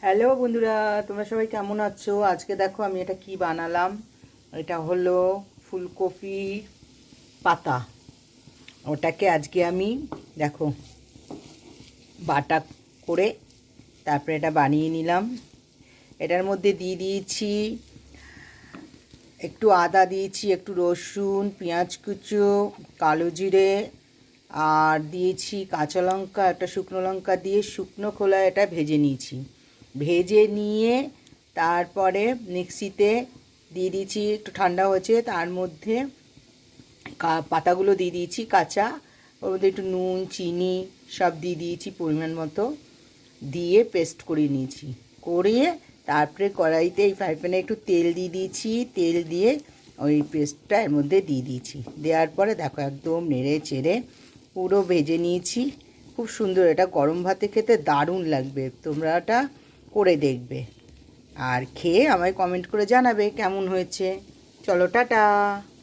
Hello বন্ধুরা, তোমরা সবাই কেমন আছো? আজকে দেখো আমি এটা কি বানালাম। এটা হলো ফুলকপি পাতা। ওটাকে আজকে আমি দেখো বাটা করে তারপরে এটা বানিয়ে নিলাম। এটার মধ্যে দিয়ে দিয়েছি একটু আদা, দিয়েছি একটু রসুন, পেঁয়াজ কুচো, কালো জিরে, আর দিয়েছি কাঁচা লঙ্কা, একটা শুকনো লঙ্কা দিয়ে শুকনো খোলায় এটা ভেজে নিয়েছি। ভেজে নিয়ে তারপরে মিক্সিতে দিয়ে দিয়েছি, একটু ঠান্ডা হয়েছে, তার মধ্যে পাতাগুলো দিয়ে দিয়েছি কাঁচা, ওর মধ্যে একটু নুন চিনি সব দিয়ে দিয়েছি পরিমাণ মতো, দিয়ে পেস্ট করে নিয়েছি। করিয়ে তারপরে কড়াইতে এই ফ্রাই প্যানে একটু তেল দিয়ে দিয়েছি, তেল দিয়ে ওই পেস্টটা এর মধ্যে দিয়ে দিয়েছি। দেওয়ার পরে দেখো একদম নেড়ে চেড়ে পুরো ভেজে নিয়েছি। খুব সুন্দর, এটা গরম ভাতে খেতে দারুণ লাগবে। তোমরা এটা করে দেখবে আর খেয়ে আমায় কমেন্ট করে জানাবে কেমন হয়েছে। চলো টাটা।